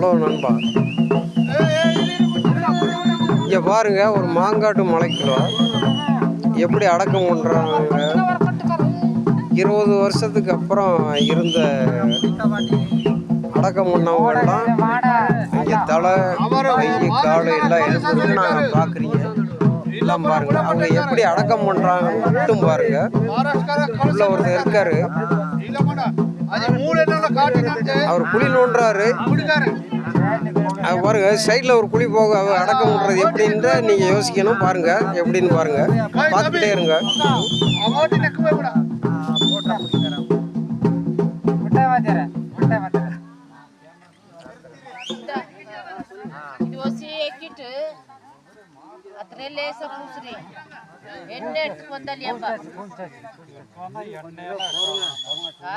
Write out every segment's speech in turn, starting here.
Hello நண்பா, இங்கே பாருங்க ஒரு மாங்காட்டு மலைக்கிலோ எப்படி அடக்கம் பண்ணுறாங்க. 20 வருஷத்துக்கு அப்புறம் இருந்த அடக்கம் பண்ணவங்கெல்லாம் இங்கே தலை கை கால் எல்லாம் எலும்புன்னு நாங்கள் பார்க்குறீங்க. எல்லாம் பாருங்க அவங்க எப்படி அடக்கம் பண்ணுறாங்கன்னு மட்டும் பாருங்க. உள்ள ஒருத்தர் இருக்காரு, அவர் குழி நோண்டுறாரு. பாருங்க சைடில் ஒரு குழி போக அடக்கம் பண்ணுறது எப்படின்ற நீங்கள் யோசிக்கணும். பாருங்க எப்படின்னு பாருங்க, பார்த்துக்கிட்டே இருங்க.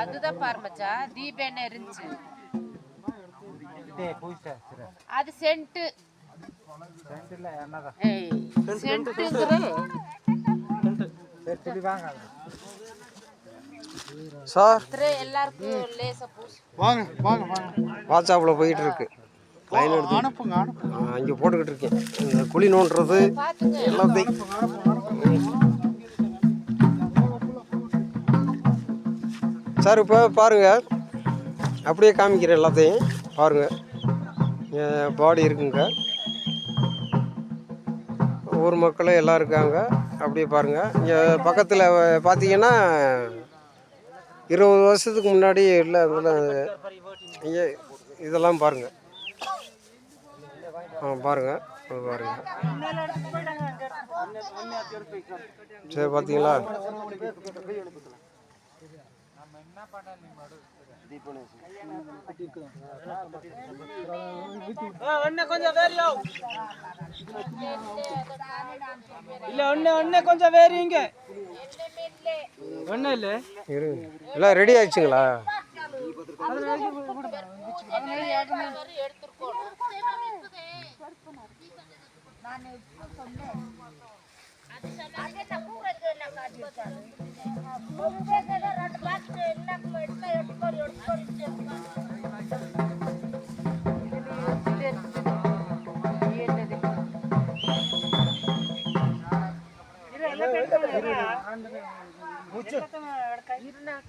அதுதான் பாரு மச்சா, தீப எண்ணெய் இருந்துச்சு, அது சென்ட் சார். எல்லாருக்கும் லேசா பூசி வாட்ஸ்அப்பில் போயிட்டு இருக்கு, லைன் எடுத்து அங்கே போட்டுக்கிட்டு இருக்கேன். இந்த குழி நோண்டுறது எல்லாத்தையும் சார் இப்போ பாருங்கள், அப்படியே காமிக்கிறேன் எல்லாத்தையும் பாருங்கள். பாடி இருக்குங்க, ஊர் மக்களும் எல்லாம் இருக்காங்க. அப்படியே பாருங்கள். இங்கே பக்கத்தில் பார்த்தீங்கன்னா 20 வருஷத்துக்கு முன்னாடி இல்லை இதெல்லாம் பாருங்கள். பாருங்கள் பாருங்கள். சரி பார்த்தீங்களா. கொஞ்சம் வேறீங்க எல்லாம் ரெடி ஆயிடுச்சுங்களா?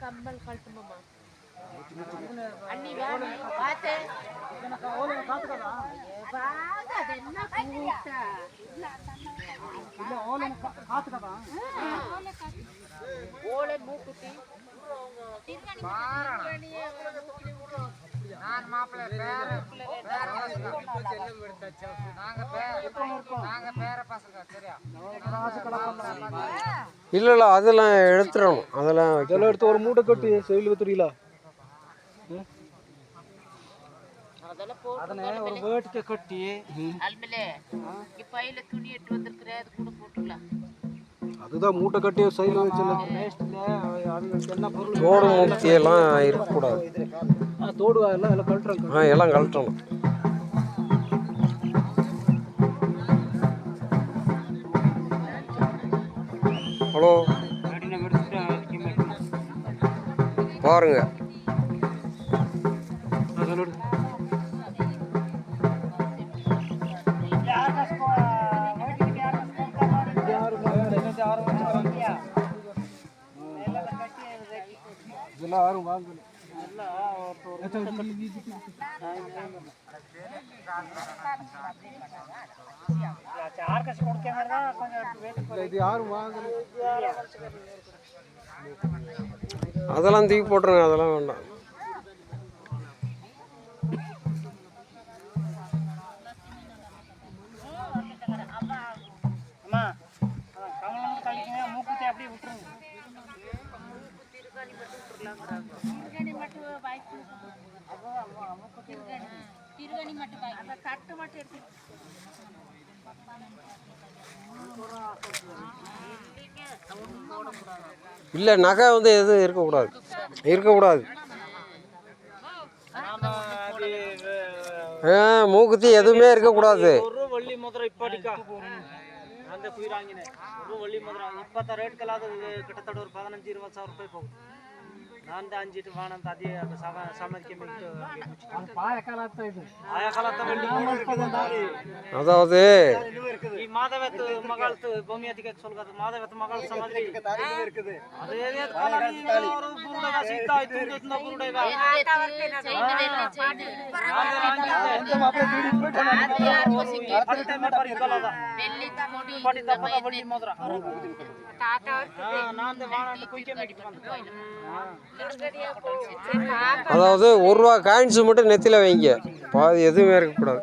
கம்பல் கழட்டுமாமா அண்ணி பாத்தே ஓலை மூக்குத்தி இல்லை இல்லை அதெல்லாம் எடுத்துடணும். அதெல்லாம் எடுத்து ஒரு மூட்டை கட்டி செயல் வித்துறீங்களா? அதனை ஒரு வேட்டுக்கு கட்டி துணி எட்டு வந்திருக்கிற அது கூட போட்டுக்கலாம். அதுதான் மூட்டை கட்டி சைடில் வச்சுலாம் என்ன பொருள் தோடு மூர்த்தியெல்லாம் இருக்கக்கூடாது. தோடு எல்லாம் எல்லாம் கழட்டுறாங்க. எல்லாம் கழட்டணும். ஹலோ பாருங்க, யாரும் வாங்கல அதெல்லாம் தூக்கி போட்டுருங்க, அதெல்லாம் வேண்டாம். இல்லை நகை வந்து எதுவும் இருக்கக்கூடாது. மூக்குத்தி எதுவுமே இருக்கக்கூடாது. ಒಳ್ಳಿ ಮೊದಲ ಇಪ್ಪಟಿಕ ಅಂದೆ ಕುಯ್ರಾಂಗಿನೆ ಒಳ್ಳಿ ಮೊದಲ 20 ರೇಟ್ ಕಲಾದ ಕಿಟ್ಟತಡ 15-20 ಸಾವಿರ ರೂಪಾಯಿ ಹೋಗುತ್ತೆ. ನಾನು ಅಂಜಿಟ್ಟು ಬಾಣ ಅಂತ ಅದೇ ಸಾಮರ್ಥ್ಯ அதாவது ಈ ಮಾಧವತ್ ಮಗಳತು ಭೂಮಿಯತಿಗೆ சொல்றது ಮಾಧವತ್ ಮಗಳ ಸಮಾಧಿ இருக்குது ಅದೇ ಅವರು ಬುರುಡಗ ಸೀತಾ ಇತ್ತು ಅಂತ ಬುರುಡಗ அதாவது 1 ரூபா காயின்ஸ் மட்டும் நெத்தில வைங்க, பாதி எதுவுமே இருக்கக்கூடாது.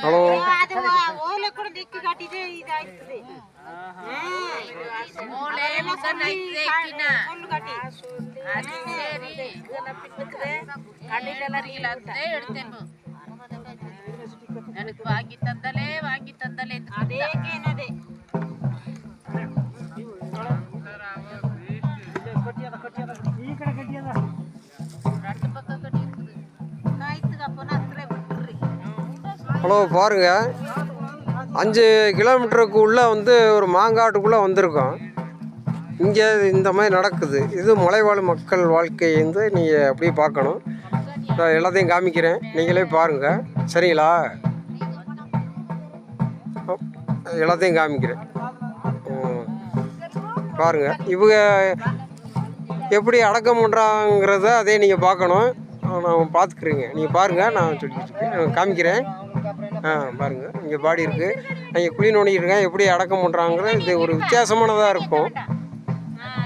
ஹலோ எனக்கு வாங்கி தந்தலே அதே கேனதே ಈ ಕಡೆ ಕಟ್ಟಿಯದ ரெண்டு பக்கம் கட்டி இருக்குது நாய்த்துக்கு அப்போனா அத்தனை விட்டுறி ஹலோ பாருங்க, 5 கிலோமீட்டருக்கு உள்ளே வந்து ஒரு மாங்காட்டுக்குள்ளே வந்திருக்கோம். இங்கே இந்த மாதிரி நடக்குது. இது மலைவாழ் மக்கள் வாழ்க்கை வந்து நீங்கள் அப்படியே பார்க்கணும். நான் எல்லாத்தையும் காமிக்கிறேன், நீங்களே பாருங்கள் சரிங்களா? எல்லாத்தையும் காமிக்கிறேன் பாருங்கள். இவங்க எப்படி அடக்கம் பண்ணுறாங்கிறத அதே நீங்கள் பார்க்கணும். நான் பார்த்துக்குறீங்க, நீங்கள் பாருங்கள். நான் சொல்லிட்டு காமிக்கிறேன். பாருங்கள், இங்கே பாடி இருக்குது, அங்கே குழி நோண்டிக்கிட்டு இருக்கேன். எப்படி அடக்கம் பண்ணுறாங்கிற இது ஒரு வித்தியாசமானதாக இருக்கும்.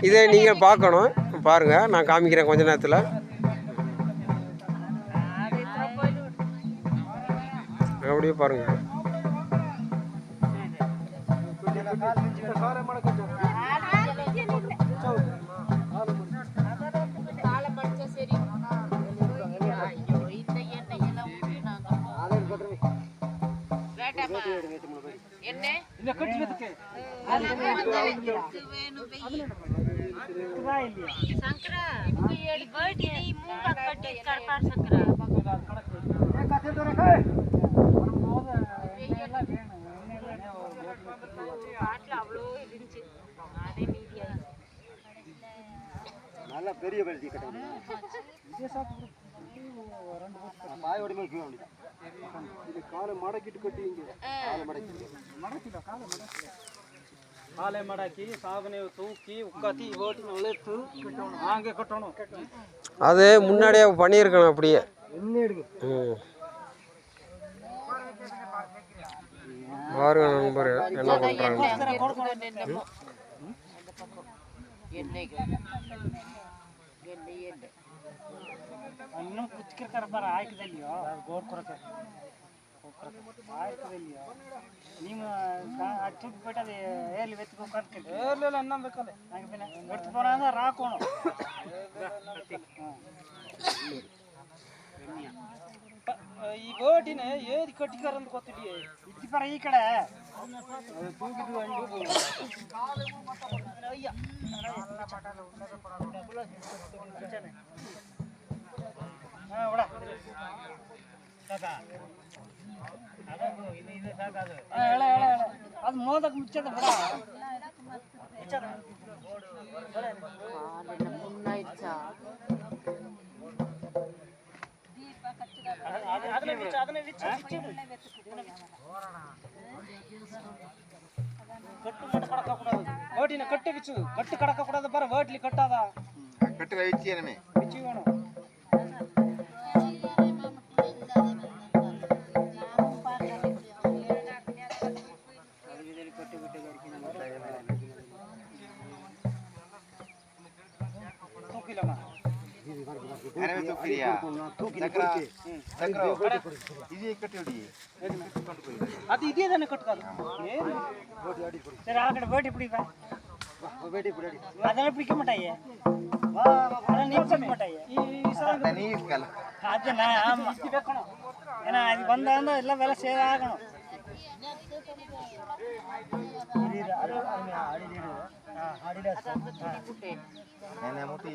இதை நீங்கள் பார்க்கணும். பாருங்கள், நான் காமிக்கிறேன் கொஞ்ச நேரத்தில். அப்படியே பாருங்கள். நல்லா பெரிய பல்டி கட்டணும். பாயோட மேல் கீழ வந்து இது காலை மடக்கிட்டு கட்டிங்க. காலை மடக்கிட்டு ಕಾಲೆ ಮಾಡಾಕಿ ಸಾಬನೆ ತೂಕಿ ಉಕ್ಕತಿ ಓಟಿ ಒಳ್ಳೆತ್ತು ಹಾಗೆ ಕಟ್ಟೋಣ. அது முன்னாடியே பண்ணியிருக்கணும் அப்படியே. பாருங்க நண்பர் என்ன பண்ணுறாங்க. ಇನ್ನೂ ಕುಚ್ಕಿರ್ತಾರ ಬರ ಆಯ್ಕದಲ್ಲಿಯೋ ಗೋಡ್ ಕೊರತೆ ಆಯ್ಕದಲ್ಲಿಯೋ ನೀವು ಅಚ್ಚಿಗೆ ಬಿಟ್ಟದೆ ಏರ್ಲಿ ವೆತ್ಕೊ ಕಟ್ಕೊಂಡು ಏರ್ಲಿಲ್ಲ ಅನ್ನ ಬೇಕಲ್ಲ ಹಂಗೆ ಎಡ್ತು ಬರ ಅಂದ್ರೆ ರಾಕೋಣ ಈ ಗೋಟಿನ ಏದಿ ಕಟ್ಟಿದಾರ ಅಂತ ಗೊತ್ತಿಲ್ಲ ಇದ್ದಿ ಬರ ಈ ಕಡೆ ತೂಗಿದು ಅಯ್ಯ ಅದು ಮೋದಕ್ಕೆ ಮುಚ್ಚದ ಬಿಡ கட்டு மட்டும் கடக்க கூடாது வேட்டின கட்டு விச்சு கட்டு கடக்க கூடாது பாரு வேட்லி கட்டாதா கட்டு வைச்சியனமே விச்சு வேணும் தூக்கிலமா அரவே தூக்கிரியா சக்கர சக்கர இது கட்டி ஓடி ಅದು ಇದೇ ತಾನೆ ಕಟ್ಟುವುದು ಏನು ಸರಿ ಆ ಕಡೆ ಬೇಟಿ ಬಿಡಿ ಬಾ ಬೇಟಿ ಬಿಡಿ ಅದನ್ನ ಬಿಡಿಕ ಮಟಯ್ಯ ವಾ ಅದನ್ನ ನೀವು ಕಟ್ ಮಟಯ್ಯ ಈ ಸಲ ನೀ ಇಸ್ಕಲ್ಲ ಅದನ್ನ ಇಬೇಕಣ ಏನ ಅದು ಬಂದ ಅಂದ್ರೆ ಎಲ್ಲ ಬೆಲೆ ಸೇವ್ ಆಗಣ ನಾನು ಮುಟ್ಟಿ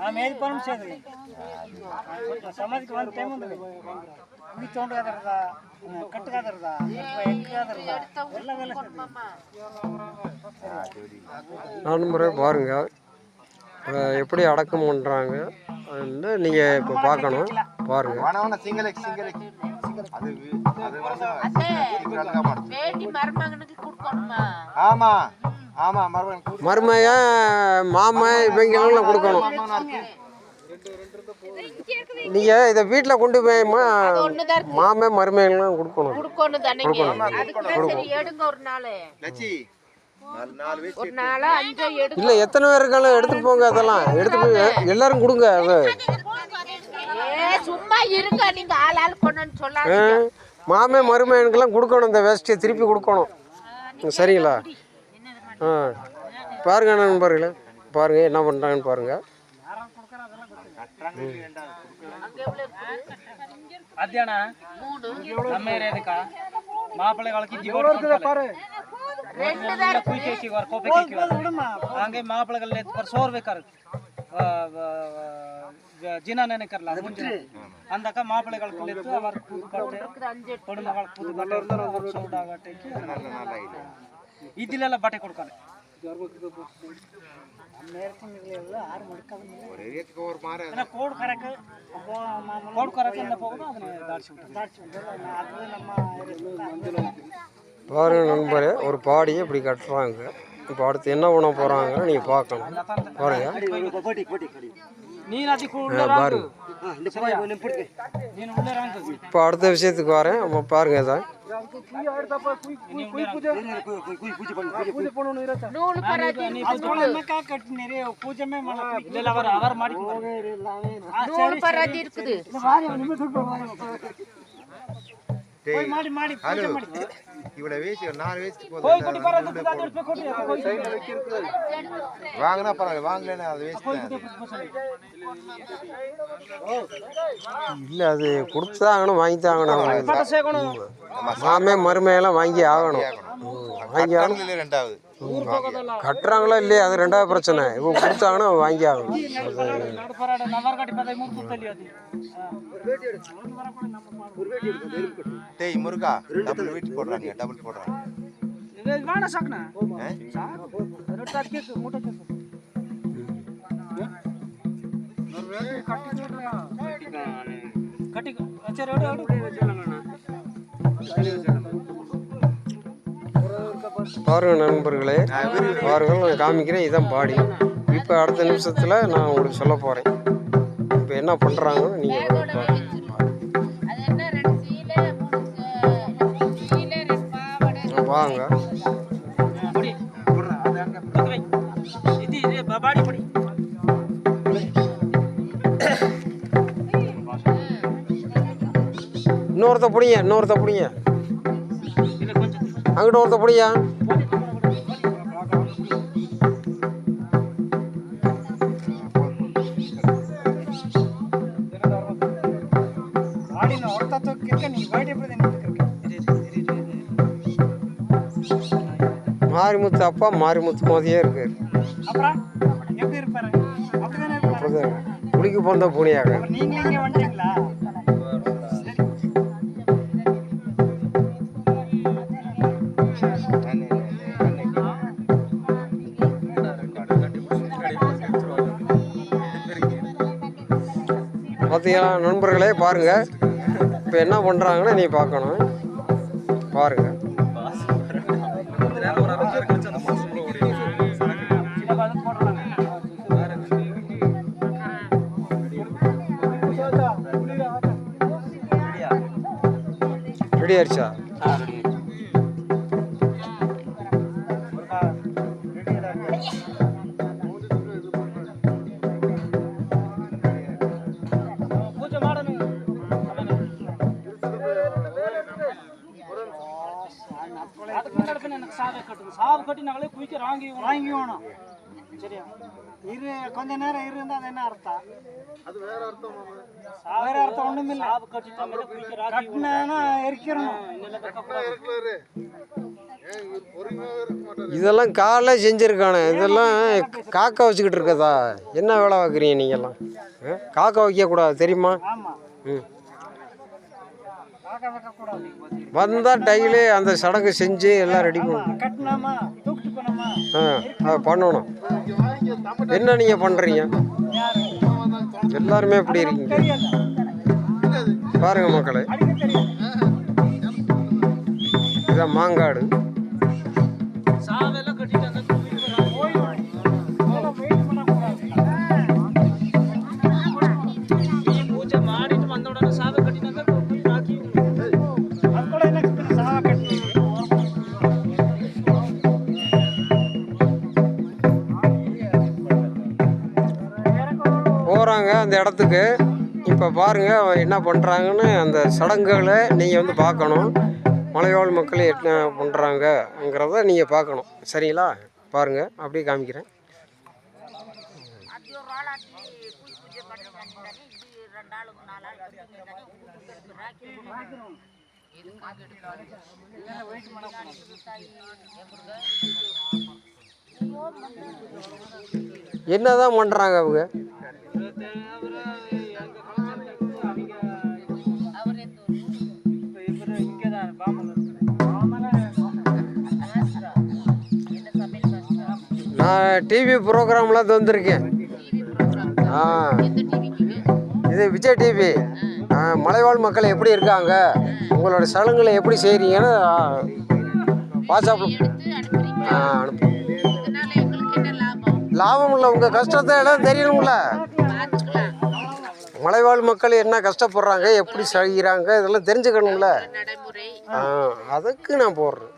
ಆಮೇಲೆ ಪರಮ ಸೇದ್ರಿ ಸಮಾಜಕ್ಕೆ ಒಂದು ಟೈಮ್ ಒಂದು ಈ ತೊಗೊಂಡ್ರದ ಕಟ್ಟಗಾದರದ ಎಕ್ಕಾದರದ ಎಲ್ಲವೆಲ್ಲ நண்பரே பாருங்க எப்படி அடக்கம் பண்ணுறாங்க நீங்கள் இப்போ பார்க்கணும் பாருங்க. வாணவன சிங்கள அது ಬೇಟಿ ಮರ್ಮಗನಿಗೆ ಕುಡ್ಕೊಂಡ್ಮಾ ஆமா ஆமா மறுபடியும் மருமையன் மாமன் இவங்களும் கொடுக்கணும். நீங்கள் இதை வீட்டில் கொண்டு போய் மாமன் மருமையெல்லாம் கொடுக்கணும். குடுக்கணும் தானேங்க அதுக்கு சரி எடுங்க ஒரு நாள் லட்சி நாலு வயசு ஒரு நாளா 5 எடுங்க இல்லை எத்தனை பேர் இருக்காலும் எடுத்துட்டு போங்க. அதெல்லாம் எடுத்து போய் எல்லாரும் கொடுங்க. அது சும்மா இருங்க நீங்க ஆள் கொண்டு சொல்லாதீங்க மாமன் மருமையனுக்கெல்லாம் கொடுக்கணும். இந்த வேஸ்ட்டியை திருப்பி கொடுக்கணும். சரிங்களா? பாருங்க நண்பர்களே, பாருங்க என்ன பண்ணுறாங்கன்னு பாருங்க. ಅಧ್ಯಯನ ನಮ್ಮ ಏರಿಯಾದಕ್ಕ ಮಾಪಿಳೆಗಳಿಗೆ ಹಂಗೆ ಮಾಪಿಳೆಗಲ್ಲಿ ಸೋರ್ಬೇಕಾರೆ ಜಿನಾನೇ ಕರಲ್ಲ ಅಂದಕ ಮಾಪಿಳೆಗಳಿಗೆ ಅವರ பொண்ணுமகள் புது பட்டை சூடாகட்டைக்கு இதிலெல்லாம் பட்டை கொடுக்காது கோடு கறக்கு என்ன போகுதோ அதனை பாருங்க நண்பரே, ஒரு பாடியை இப்படி கட்டுறாங்க. இப்போ அடுத்து என்ன பண்ண போகிறாங்கன்னு நீங்கள் பார்க்கணும். பாருங்க பாருங்க. இப்போ அடுத்த விஷயத்துக்கு வரேன். நம்ம பாருங்க இதை இவ்வளவு வயசு 4 வயசுக்கு வாங்கினா பரவாயில்ல, வாங்கலன்னா அது வேஸ்ட். இல்லை அது கொடுத்தாங்கன்னு வாங்கித்தாங்கணும். மாமே மருமையெல்லாம் வாங்கி ஆகணும். வாங்கி ஆகணும். ரெண்டாவது கட்டுறாங்களோ இல்லையா அது ரெண்டாவது பிரச்சனை. இவங்க கொடுத்தாங்கன்னா வாங்கி ஆகணும். டேய் முருகா டபுள் வெயிட் போடுறாங்க, டபுள் போடுறாங்க. பாருங்க நண்பர்களே, பாருங்கள் நான் காமிக்கிறேன். இதான் பாடி. இப்போ அடுத்த நிமிஷத்தில் நான் உங்களுக்கு சொல்ல போகிறேன் இப்போ என்ன பண்ணுறாங்கன்னு நீங்கள் வாங்க. இன்னொருத்த பிடிங்க, இன்னொருத்த பிடிங்க, அங்கிட்ட ஒருத்த பிடியா. மாரிமுத்து அப்பா மாரிமுத்து மாதிரியே இருக்கு. குளிக்க போந்த பூனியாக பார்த்தீங்களா நண்பர்களே? பாருங்க இப்போ என்ன பண்ணுறாங்கன்னு நீ பார்க்கணும். பாருங்க ரெடி ஆயிடுச்சா? ಸಾವು ಕಟ್ಟಿ ನಾಳೆ ಕುಯ್ಕೆ ರಾಂಗಿ ಹೋಣ சரியா இரு கொஞ்ச நேரம் இருந்தா அது என்ன அர்த்தம்? அது வேற அர்த்தம் மாமா. வேற அர்த்தம் ஒண்ணும் இல்ல. கட்டினா எரிக்கிறணும். இருக்கலாரு பொறுமையாக இருக்க மாட்டாரு. இதெல்லாம் காலைல செஞ்சுருக்கானே, இதெல்லாம் காக்கா வச்சுக்கிட்டு இருக்கதா? என்ன வேலை பார்க்குறீங்க நீங்கள்லாம்? காக்கா வைக்கக்கூடாது தெரியுமா? ஆமா. ம். காக்கா வைக்கக்கூடாது. வந்தால் டெய்லி அந்த சடங்கு செஞ்சு எல்லாம் ரெடி பண்ணணும். கட்டினாமா தூக்கிட்டு போனோமா பண்ணணும். என்ன நீங்கள் பண்ணுறீங்க? எல்லாருமே எப்படி இருக்கீங்க பாருங்க மக்களே. இதான் மாங்காடு. போகிறாங்க அந்த இடத்துக்கு. இப்போ பாருங்கள் என்ன பண்ணுறாங்கன்னு. அந்த சடங்குகளை நீங்கள் வந்து பார்க்கணும். மலைவாழ் மக்கள் என்ன பண்ணுறாங்கங்கிறத நீங்கள் பார்க்கணும். சரிங்களா? பாருங்கள், அப்படியே காமிக்கிறேன். என்னதான் பண்ணுறாங்க அவங்க? நான் டிவி ப்ரோக்ராம்லாம் வந்திருக்கேன். இது விஜய் டிவி. மலைவாழ் மக்கள் எப்படி இருக்காங்க, உங்களோட சடங்குகளை எப்படி செய்கிறீங்கன்னு வாட்ஸ்அப்பில் அனுப்பு. லாபம் இல்லை, உங்கள் கஷ்டத்தை எல்லாம் தெரியணும்ல. மலைவாழ் மக்கள் என்ன கஷ்டப்படுறாங்க, எப்படி செய்கிறாங்க, இதெல்லாம் தெரிஞ்சுக்கணும்ல. அதுக்கு நான் போடுறேன்.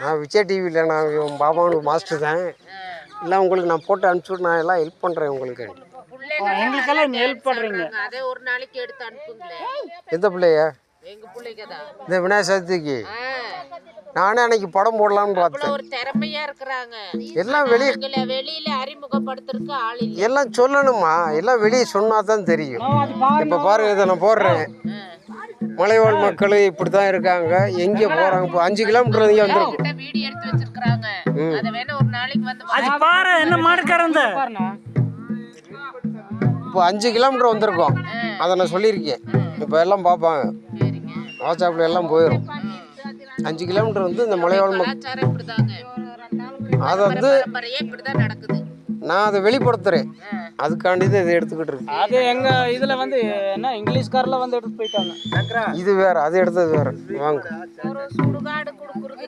நான் விஜய் டிவியில் நான் பாபாவுக்கு மாஸ்டர் தான். இல்லை உங்களுக்கு நான் போட்டு அனுப்பிச்சுட்டு நான் எல்லாம் ஹெல்ப் பண்ணுறேன் உங்களுக்கு. எங்களுக்கெல்லாம் ஹெல்ப் பண்ணுறீங்க. அதே ஒரு நாளைக்கு எடுத்து அனுப்புங்களேன். எந்த பிள்ளையா? எங்க பிள்ளைங்கதான். இந்த விநாயகர் சதுர்த்திக்கு நானே அன்னைக்கு படம் போடலாம்னு பார்த்தேன். ஒரு திறமையா இருக்கிறாங்க. எல்லாம் வெளியில அறிமுகப்படுத்துறதுக்கு ஆள் இல்லை. எல்லாம் சொல்லணுமா? எல்லாம் வெளியே சொன்னா தான் தெரியும். இப்போ பாருங்க, இதை நான் போடுறேன். மலைவாழ் மக்கள் இப்படி தான் இருக்காங்க. எங்கே போகிறாங்க? இப்போ 5 கிலோமீட்டர் இங்கே வந்துருக்கு. வீடியோ எடுத்து வச்சிருக்காங்க. அதை வேணா ஒரு நாளைக்கு வந்து அது பாரு என்ன மாடுக்காரங்க. இப்போ 5 கிலோமீட்டர் வந்திருக்கோம். அதை நான் சொல்லியிருக்கேன். இப்போ எல்லாம் பார்ப்பாங்க. வாட்ஸ்அப்பில் எல்லாம் போயிடும். 5 கிலோமீட்டர் வந்து இந்த மலைவாழ் மக்கள் இப்படிதாங்க. அதை வந்து இப்படிதான் நடக்குது. நான் அதை வெளிப்படுத்துகிறேன். அதுக்காண்டி தான் இதை எடுத்துக்கிட்டு இருக்கு. அது எங்க இதுல வந்து என்ன இங்கிலீஷ்காரில் வந்து எடுத்து போயிட்டாங்க. இது வேற, அது எடுத்தது வேற. வாங்க, ஒரு சுடுகாடு கொடுக்குறது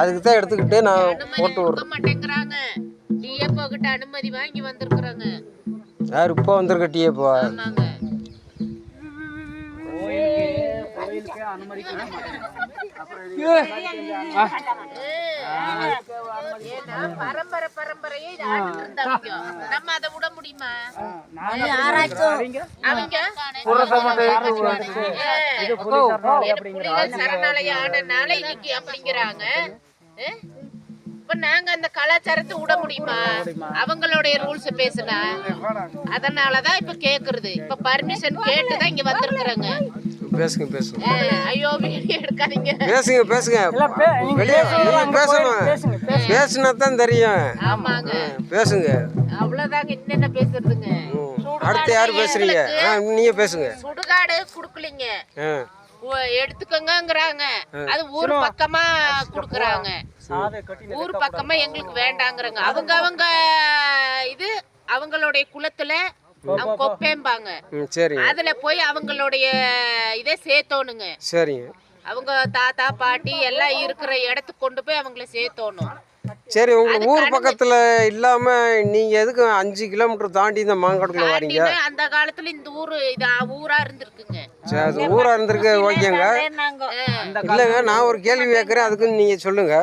அதுக்கு தான் எடுத்துக்கிட்டு நான் போட்டு விடுறேன். மாட்டேங்கிறாங்க. டிஎப்ஓ கிட்ட அனுமதி வாங்கி வந்திருக்கிறாங்க. யார் இப்போ வந்திருக்க? டிஎப்போ? ஆமாங்க. கோயிலுக்கே அனுமதி கொடுக்க மாட்டாங்க. பரம்பரையே நம்ம அதை விட முடியுமா? சரணாலயம் ஆனனால இன்னைக்கு அப்படிங்கிறாங்க. இப்ப நாங்க அந்த கலாச்சாரத்தை விட முடியுமா? அவங்களுடைய ரூல்ஸ் பேசுனா அதனாலதான் இப்ப கேக்குறது. இப்ப பர்மிஷன் கேட்டுதான் இங்க வந்திருக்கிறாங்க. பேசுங்க பேசுங்க. ஐயோ வீடியோ எடுக்காதீங்க. பேசுங்க பேசுங்க. வெளியே பேசணும். பேசினா தான் தெரியும். ஆமாங்க, பேசுங்க. அவ்வளவுதாங்க. என்னென்ன பேசுறதுங்க? அடுத்து யாரு பேசுறீங்க? நீங்க பேசுங்க. சுடுகாடு குடுக்கலீங்க, எடுத்துக்கங்கிறாங்க. அது ஊர் பக்கமா குடுக்குறாங்க. ஊர் பக்கமா எங்களுக்கு வேண்டாங்கிறாங்க. அவங்க இது அவங்களுடைய குலத்துல அவங்க கொப்பேம்பாங்க. சரி, அதுல போய் அவங்களுடைய இதை சேர்த்தோணுங்க. சரிங்க. அவங்க தாத்தா பாட்டி எல்லாம் இருக்கிற இடத்துக்கு கொண்டு போய் அவங்கள சேர்த்தோணும். சரி, உங்க ஊர் பக்கத்துல இல்லாம நீங்க எதுக்கு 5 கிலோமீட்டர் தாண்டி இந்த மாங்காடுக்குள்ள வரீங்க? அந்த காலத்துல இந்த ஊரு இது ஊரா இருந்திருக்குங்க. சரி, ஊரா இருந்திருக்கு. ஓகேங்க. இல்லைங்க, நான் ஒரு கேள்வி கேட்குறேன், அதுக்கு நீங்க சொல்லுங்க.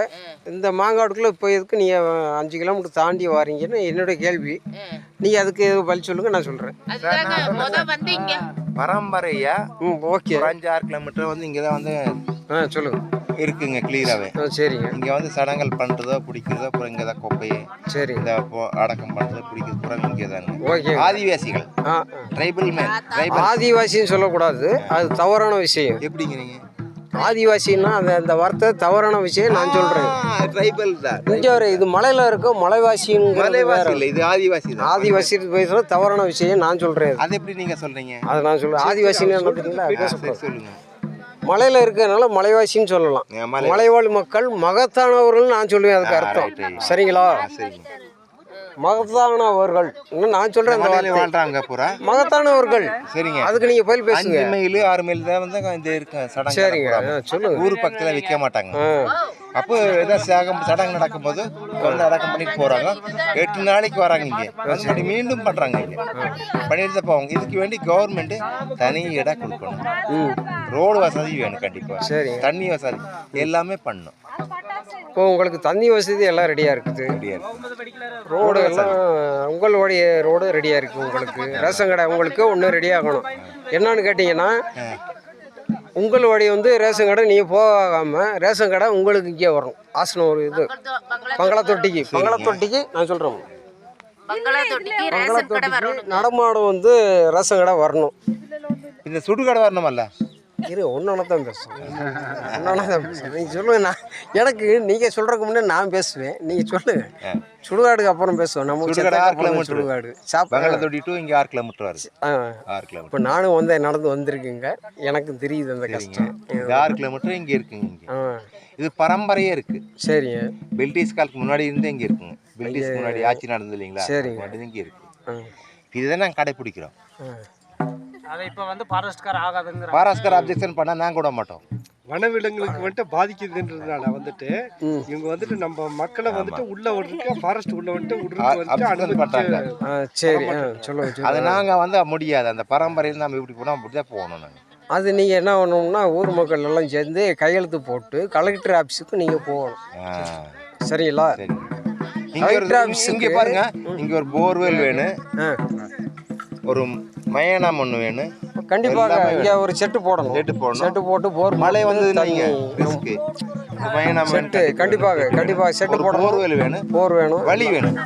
இந்த மாங்காடுக்குள்ள இப்போ எதுக்கு நீங்க 5 கிலோமீட்டர் தாண்டி வரீங்கன்னு என்னோட கேள்வி. நீங்க அதுக்கு பதில் சொல்லுங்க, நான் சொல்றேன். அதுதாங்க முத வந்து இங்க பரம்பரையா ஓகே. 5-6 கிலோமீட்டர் வந்து இங்கே தான் வந்து சொல்லுங்க. இருக்குங்க கிளியராகவே. சரிங்க. இங்கே வந்து சடங்குகள் பண்ணுறதோ பிடிக்கிறதோ அப்புறம் இங்கே தான் குப்பையை சரி. இந்த அடக்கம் பண்ணுறது பிடிக்கிறது பூரா இங்கே தானுங்க. ஓகே. ஆதிவாசிகள் ட்ரைபல் மேன் ஆதிவாசின்னு சொல்லக்கூடாது, அது தவறான விஷயம். எப்படிங்கிறீங்க? ஆதிவாசின்னா அந்த வார்த்தை தவறான விஷயம் நான் சொல்றேன். ட்ரைபல் தான். இங்கே ஒரு இது மலையில இருக்க மலைவாசின்னு மலைவாசி இல்லை, இது ஆதிவாசி தான். ஆதிவாசி பேசுறது தவறான விஷயம் நான் சொல்றேன். அது எப்படி நீங்க சொல்றீங்க? அதை நான் சொல்றேன். ஆதிவாசின்னு என்ன பார்த்தீங்களா? சொல்லுங்க. மலையில இருக்கிறதுனால மலைவாசின்னு சொல்லலாம். மலைவாழ் மக்கள் மகத்தானவர்கள் நான் சொல்லுவேன், அதுக்கு அர்த்தம். சரிங்களா? மகத்தானவர்கள் நான் சொல்றேன். வாழ்றாங்க பூரா மகத்தானவர்கள். சரிங்க. அதுக்கு நீங்க பதில் பேசுங்க. 5 மைல் 6 மைல் தான் வந்து இந்த இருக்க சடங்கு. சரிங்க, சொல்லுங்க. ஊர் பக்கத்துல விற்க மாட்டாங்க. அப்போ ஏதாவது சடங்கு நடக்கும்போது வந்து அடக்கம் பண்ணிட்டு போறாங்க. 8 நாளைக்கு வராங்க இங்கே, வந்து மீண்டும் பண்றாங்க. இங்கே பண்ணிட்டு போவாங்க. இதுக்கு வேண்டி கவர்மெண்ட் தனி இடம் கொடுக்கணும். ரோடு வசதி வேணும் கண்டிப்பா. சரி. தண்ணி வசதி எல்லாமே பண்ணணும். இப்போ உங்களுக்கு தண்ணி வசதி எல்லாம் ரெடியா இருக்குது. ரோடு எல்லாம் உங்களுடைய ரோடு ரெடியா இருக்கு. உங்களுக்கு ரேஷன் கடை உங்களுக்கு ஒன்று ரெடி ஆகணும். என்னன்னு கேட்டீங்கன்னா, உங்களுடைய வந்து ரேஷன் கடை நீங்கள் போகாமல் ரேஷன் கடை உங்களுக்கு இங்கே வரணும். ஆசனம் ஒரு இது பங்களாத்தொட்டிக்கு நான் சொல்கிறேன். பங்களாத்தொட்டிக்கு நடமாடம் வந்து ரேஷன் கடை வரணும். இந்த சுடுகடை வரணுமல்ல? இரு, ஒன்னொன்னு தான் பேசுவேன். நீங்கள் சொல்லுங்க. எனக்கு நீங்கள் சொல்கிறதுக்கு முன்னே நான் பேசுவேன். நீங்கள் சொல்லுங்க. சுடுகாடுக்கு அப்புறம் பேசுவோம். நம்ம சுடுகாடு பங்களாத்தொட்டி டு இங்கே 6 கிலோமீட்டர் வருது. 6 கிலோமீட்டர். இப்போ நானும் வந்து நடந்து வந்திருக்கேங்க. எனக்கும் தெரியுது அந்த கஷ்டம். 6 கிலோமீட்டர் இங்கே இருக்குங்க. இது பரம்பரையே இருக்கு. சரிங்க. பிரிட்டிஷ் காலத்துக்கு முன்னாடி இருந்து இங்கே இருக்குங்க. பிரிட்டிஷ் முன்னாடி ஆட்சி நடந்தது இல்லைங்களா? சரிங்க. இங்கே இருக்கு. இதுதான் நாங்கள் கடைப்பிடிக்கிறோம். அதை இப்போ வந்து ஃபாரஸ்ட்கார் ஆகாதுங்கிற ஃபாரஸ்ட்கார் அப்ஜெக்ஷன் பண்ணால் நாங்கள் கூட மாட்டோம். வனவிலங்குகளுக்கு வந்துட்டு பாதிக்குதுன்றதுனால வந்துட்டு இவங்க வந்துட்டு நம்ம மக்களை வந்துட்டு உள்ள விடுறதுக்கு ஃபாரஸ்ட் உள்ள வந்துட்டு சரி சொல்லுங்க. அதை நாங்கள் வந்து முடியாது. அந்த பரம்பரையில் நம்ம இப்படி போனால் அப்படிதான் போகணும். நாங்கள் அது நீங்கள் என்ன பண்ணணும்னா, ஊர் மக்கள் எல்லாம் சேர்ந்து கையெழுத்து போட்டு கலெக்டர் ஆஃபீஸுக்கு நீங்கள் போகணும். சரிங்களா? சரி. இங்கே பாருங்க, இங்கே ஒரு போர்வெல் வேணும், ஒரு மயானம் ஒன்று வேணும். கண்டிப்பாக இங்கே ஒரு செட்டு போடணும். செட்டு போட்டு போர் மழை வந்து மயானம் செட்டு கண்டிப்பாக செட்டு போடணும். போர்வெல் வேணும், போர் வேணும், வழி வேணும்.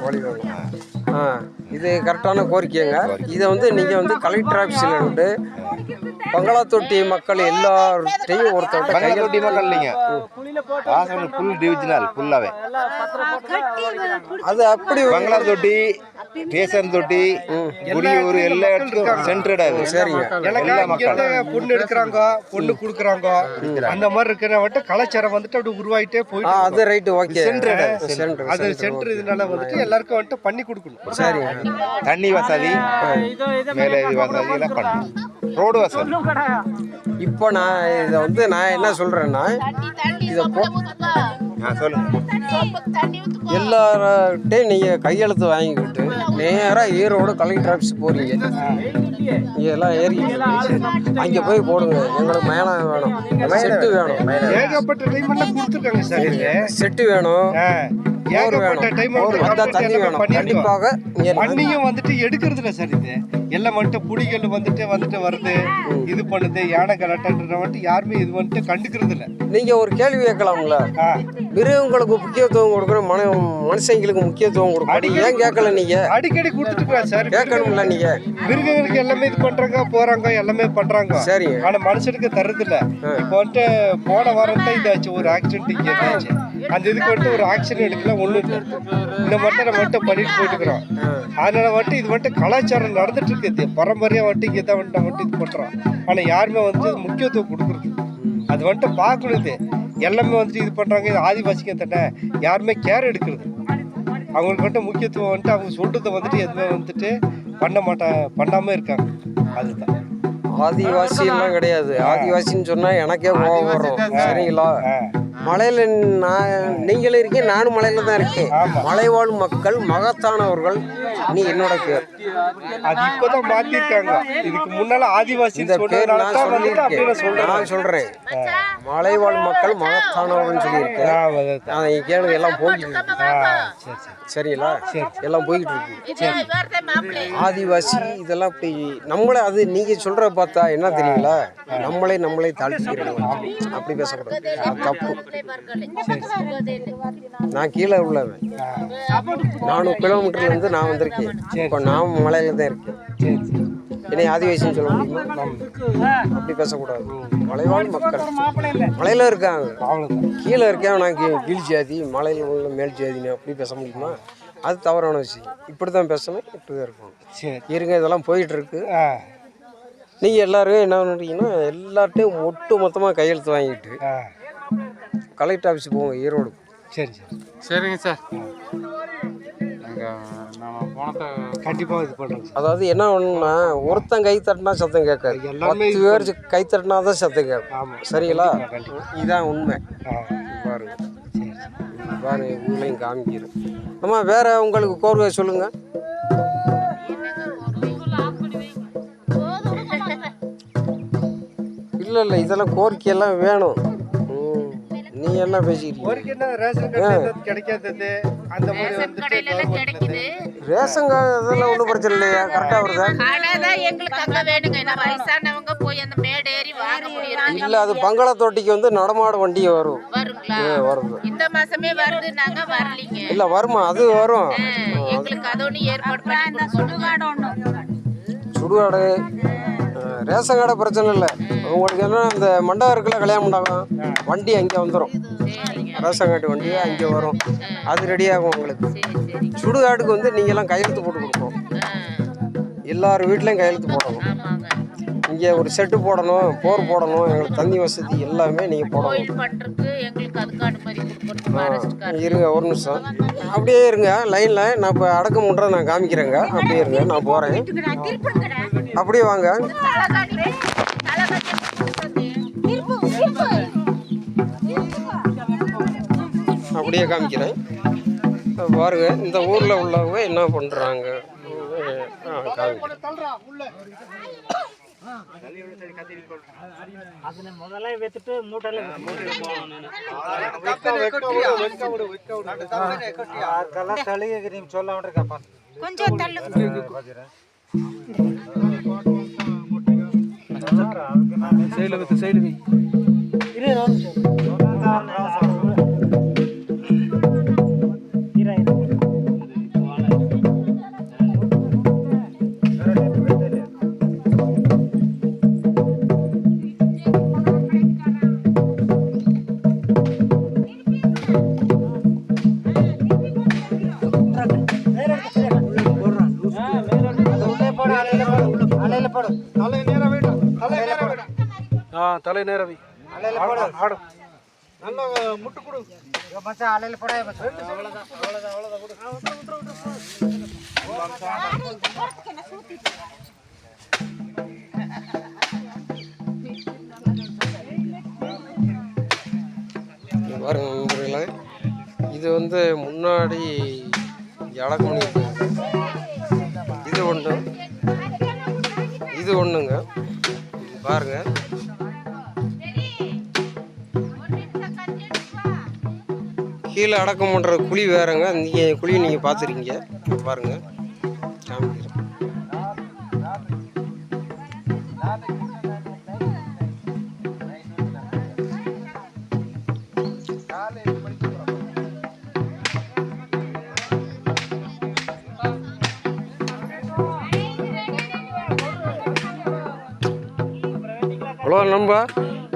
இது கரெக்டான கோரிக்கைங்க. இதை வந்து நீங்கள் வந்து கலெக்டர் ஆஃபீஸில் இருந்து பங்களாத்தொட்டி மக்கள் எல்லார்ட்டையும் ஒருத்தர் பங்களாத்தொட்டி மக்கள் இல்லைங்க, ஃபுல் டிவிஜனல் ஃபுல்லாகவே அது அப்படி பங்களாத்தொட்டி ஸ்டேஷன் தொட்டி குடியூர் எல்லா இடத்துக்கும் சென்ட்ரட் ஆகுது. சரிங்க. பொண்ணு எடுக்கிறாங்க, பொண்ணு கொடுக்குறாங்க, அந்த மாதிரி இருக்கிற வந்துட்டு கலாச்சாரம் வந்துட்டு அப்படி உருவாயிட்டே போயிட்டு அது ரைட்டு. ஓகே. அது சென்டர் இதனால வந்துட்டு எல்லாருக்கும் வந்துட்டு பண்ணி கொடுக்கணும். சரி. தண்ணி வசதி, மேலே வசதி எல்லாம் பண்ணணும். ரோடு வசதி. இப்போ நான் என்ன சொல்றேன்னா, இதை எல்லார்ட்டையும் நீங்கள் கையெழுத்து வாங்கிக்கிட்டு நேராக ஈரோடு கலெக்டர் ஆஃபீஸ் போறீங்க. எல்லாம் ஏறிக்கிட்டு அங்கே போய் போடுங்க. எங்களுக்கு மயானம் வேணும், செட்டு வேணும், ஏகப்பட்ட டைம் எல்லாம் கொடுத்துருக்காங்க சார். செட்டு வேணும், ஏகப்பட்ட டைம் தண்ணி வேணும். கண்டிப்பாக பண்ணியும் வந்துட்டு எடுக்கிறது இல்லை சார். இது எல்லாம் வந்துட்டு புடிகள் வந்துட்டு வருது, இது பண்ணுது, யானை கலட்டன்ற வந்துட்டு யாருமே இது வந்துட்டு கண்டுக்கிறது இல்லை. நீங்கள் ஒரு கேள்வி கேட்கலாம்ல, மிருகங்களுக்கு முக்கியத்துவம் கொடுக்கணும், மனுஷங்களுக்கு முக்கியத்துவம் கொடுக்கணும், ஏன் கேட்கல? நீங்கள் அடிக்கடி கொடுத்துட்டு சார், கேட்கணும்ல. நீங்கள் மிருகங்களுக்கு எல்லாமே இது பண்றாங்க, போறாங்க, எல்லாமே பண்றாங்க. சரி. ஆனா மனுஷனுக்கு தருது இல்லை. இப்போ வந்துட்டு போன வாரம் தான் இதாச்சு, ஒரு ஆக்சிடென்ட் இங்கே இதாச்சு. அந்த இதுக்கு வந்துட்டு ஒரு ஆக்சிடென்ட் எடுக்கலாம், ஒன்றும் இல்லை. இந்த மட்டும் நம்ம வந்துட்டு பண்ணிட்டு போயிட்டுக்கிறோம். அதனால வந்துட்டு இது வந்துட்டு கலாச்சாரம் நடந்துட்டு இருக்குது. பரம்பரையாக வந்துட்டு இங்கே தான் வந்துட்டு நம்ம வந்துட்டு இது பண்ணுறோம். ஆனால் யாருமே வந்துட்டு முக்கியத்துவம் கொடுக்குறது அது வந்துட்டு பார்க்கணுது. எல்லாமே வந்துட்டு இது பண்ணுறாங்க. இது ஆதிவாசிக்கு தட்ட யாருமே கேர் எடுக்கிறது. அவங்களுக்கு வந்துட்டு முக்கியத்துவம் வந்துட்டு அவங்க சொல்கிறத வந்துட்டு எதுவுமே வந்துட்டு பண்ணாமல் இருக்காங்க. அதுதான் ஆதிவாசி எல்லாம் கிடையாது. ஆதிவாசின்னு சொன்னால் எனக்கே கோபம் வரும். சரிங்களா? மலையில் நீங்களும் இருக்கீங்க, நானும் மலையில் தான் இருக்கேன். மலைவாழ் மக்கள் மகத்தானவர்கள் நீ என்னோட பேர். அது இப்போதான் மாத்திருக்காங்க. இதுக்கு முன்னால ஆதிவாசி இந்த பேர் நான் சொல்லியிருக்கேன். நான் சொல்கிறேன் மலைவாழ் மக்கள் மகத்தானவர்கள்னு சொல்லியிருக்கேன். அதை கேளுங்க, எல்லாம் போய்கிட்டு இருக்கு. சரிங்களா? எல்லாம் போய்கிட்டு இருக்கு. ஆதிவாசி இதெல்லாம் இப்படி நம்மளை அது நீங்கள் சொல்கிற பார்த்தா என்ன தெரியுங்களா, நம்மளே தாழ்த்திக்கிறோம். அப்படி பேசக்கூடாது, அது தப்பு. நான் கீழே உள்ளவன். 400 கிலோமீட்டர்லேருந்து நான் வந்திருக்கேன். இப்போ நான் மலையில தான் இருக்கேன். என்னை ஆதிவாசின்னு சொல்ல முடியுமா? அப்படி பேசக்கூடாது. மலைவாழ் மக்கள் மலையில இருக்காங்க, கீழே இருக்கேன். நான் கீழ் ஜாதி, மலையில் உள்ள மேல் ஜாதின்னு அப்படி பேச முடியுமா? அது தவறான விஷயம். இப்படி தான் பேசணும், இப்படி தான் இருக்கணும். இருங்க, இதெல்லாம் போயிட்டு இருக்கு. நீங்கள் எல்லாரும் என்ன பண்ணுறீங்கன்னா, எல்லார்ட்டையும் ஒட்டு மொத்தமாக கையெழுத்து வாங்கிட்டு கலெக்டர் ஆஃபீஸுக்கு போங்க, ஈரோடு. சரிங்க சார். கண்டிப்பாக இது பண்ணுறோம். அதாவது என்ன ஒன்றுனா, ஒருத்தன் கை தட்டினா சத்தம் கேட்காது, 10 பேர் கை தட்டினா தான் சத்தம் கேட்கும். சரிங்களா? இதுதான் உண்மை. பாருங்க பாருங்க, உங்களையும் காமிக்கிறேன். அம்மா, வேற உங்களுக்கு கோர்வை சொல்லுங்க. இல்லை இதெல்லாம் கோரிக்கையெல்லாம் வேணும். நீ என்ன பேசிக்கிறீங்க? ரேஷன் கார்டு அதெல்லாம் ஒன்றும் பிரச்சனை இல்லையா? கரெக்டாக வருதா? இல்லை, அது பங்களா தொட்டிக்கு வந்து நடமாடு வண்டி வரும். வருது. இந்த மாசமே வருதுனாங்க, வரலீங்க. இல்லை வருமா? அது வரும். எங்களுக்கு அதோட ஏற்பாடு பண்ணி சுடுகாடு ரேஷன் கார்டு பிரச்சனை இல்லை. உங்களுக்கு என்ன, அந்த மண்டபம் இருக்குல்ல, கல்யாண மண்டபம், வண்டி அங்கே வந்துடும். ரேஷன் கார்டு வண்டி அங்கே வரும், அது ரெடியாகும் உங்களுக்கு. சுடுகாட்டுக்கு வந்து நீங்கள்லாம் கையெழுத்து போட்டு கொடுக்கணும். எல்லார் வீட்லேயும் கையெழுத்து போடணும். இங்கே ஒரு செட்டு போடணும், போர் போடணும், எங்களுக்கு தண்ணி வசதி எல்லாமே நீங்கள் போடணும். இருங்க ஒரு நிமிஷம், அப்படியே இருங்க லைனில். நான் இப்போ அடக்கம் பண்ணுறேன், நான் காமிக்கிறேங்க. அப்படியே இருங்க, நான் போகிறேன். அப்படியே வாங்க. அப்படியே காமிக்கிறேன் பாருங்க. இந்த ஊரில் உள்ளவங்க என்ன பண்ணுறாங்க முதல்ல வைத்துட்டு மூட்டையில சொல்ல கொஞ்சம் தள்ளு. தலை நேரவி ஆடு நல்ல முட்டு கொடு மச்சான். அலையில போடா மச்சான். பாருங்க நண்பர்களே, இது வந்து முன்னாடி அடக்கம் பண்ணியிருக்காங்க. இது ஒன்றுங்க பாருங்க. கீழே அடக்கம் பண்ணுற குழி வேறங்க. நீங்கள் குழியை நீங்கள் பார்த்துருக்கீங்க பாருங்க, காமிக்கிறேன். அவ்வளோ நம்ப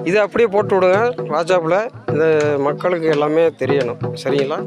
இதை அப்படியே போட்டு விடுங்க வாட்ஸ்அப்பில். இந்த மக்களுக்கு எல்லாமே தெரியணும். சரிங்களா?